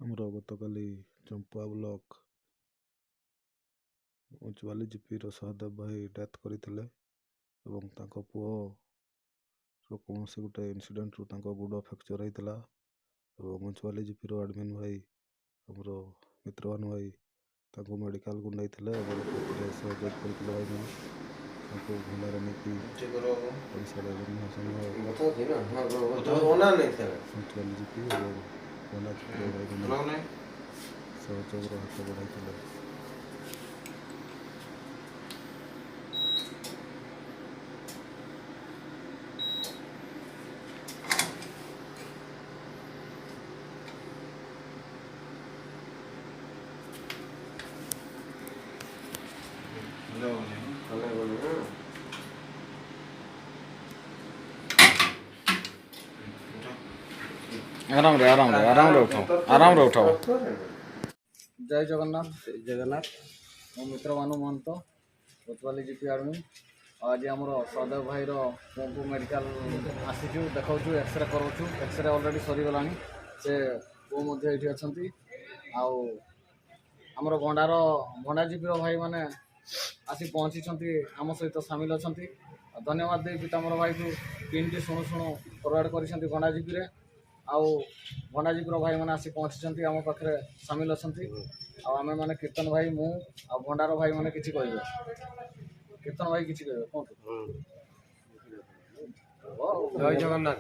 ଆମର ଗତକାଲି ଚମ୍ପା ବ୍ଲକ ଉଞ୍ଚବାଲି ଜିପିର ସହଦେବ ଭାଇ ଡେଥ୍ କରିଥିଲେ ଏବଂ ତାଙ୍କ ପୁଅର କୌଣସି ଗୋଟେ ଇନସିଡେଣ୍ଟରୁ ତାଙ୍କ ଗୋଡ଼ ଫ୍ରାକ୍ଚର ହେଇଥିଲା ଏବଂ ଉଞ୍ଚବାଲି ଜିପିର ଆଡ଼ମିନ୍ ଭାଇ ଆମର ମିତ୍ରବାନ ଭାଇ ତାଙ୍କୁ ମେଡ଼ିକାଲକୁ ନେଇଥିଲେ ଏବଂ ସେଥିରେ ସହଯୋଗ କରିଥିଲେ ଭାଇମାନେ ତାଙ୍କୁ ଭଣ୍ଡାର ନେଇକି ଓଡ଼ିଶାର ଜନ୍ମ ସଂଘ ଉଞ୍ଚବାଲି ଜିପି ଏବଂ ଭଣ୍ଡା ଜିପିର ଭାଇମାନେ ସହଯୋଗର ହାତ ବଢ଼ାଇଥିଲେ। आराम रे उठाओ। जय जगन्नाथ जगन्नाथ मो मित्र भानु महंत उच्चवाली जीपी आर्मी आज आम सदैव भाई पुओं मेडिकल आसीचु देखा एक्सरे कराऊँ एक्सरे अलरेडी सरीगला से पुओ ये अच्छा आमर भंडा जीपी भाई मैंने आसी पहुँची आम सहित सामिल अच्छा धन्यवाद दे पीताम्बर भाई को टीम टी शुणु शुणु फरवर्ड कर भंडा जीपी आउ भंडा जीपी भाई मैंने आसी पहुँची आम पाखे सामिल अच्छा आम मैंने कीर्तन भाई मु आ भंडार भाई मैंने किसी कहे कीर्तन भाई किसी कहे कहूँ जय जगन्नाथ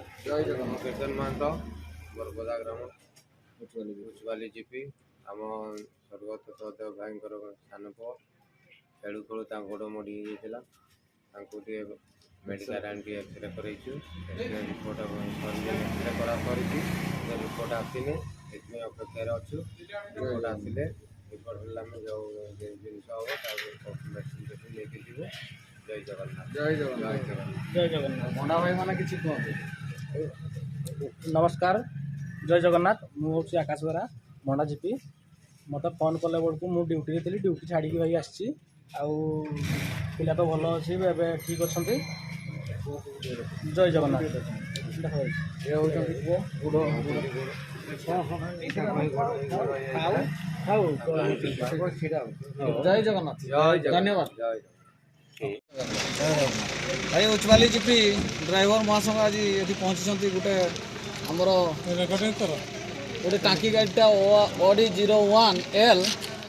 कीर्तन महंत बरपदा ग्राम उच्चवाली जीपी आम स्वर्गत सदेव भाई सान पु खेलु खेलु गोड़ मोड़ी होता मेडिकल आन एक्सरे करैछु रिपोर्ट एक्सरे करा रिपोर्ट आसिले अपेक्षार अच्छु रिपोर्ट आसिले रिपोर्ट जो जिन हम मेडिसिन लेके जीवु। जय जगन्नाथ जय जगन्नाथ जय जगन्नाथ भंडा भाई मैंने किसी कहते नमस्कार जय जगन्नाथ मुझे आकाश बेरा भंडा जीपी मत फोन कले बेलू मुझे ड्यूटी थी ड्यूटी छाड़ी भाई आसी पिला तो भल अच्छी ठीक अच्छा जय जगन्नाथ ये होती पुओ जय जगन्नाथ धन्यवाद भाई उच्चवाली जीपी ड्राइवर महासंघ आज ये पहुँची गोटे आमर गोटे टांकी गाड़ीटा OD01L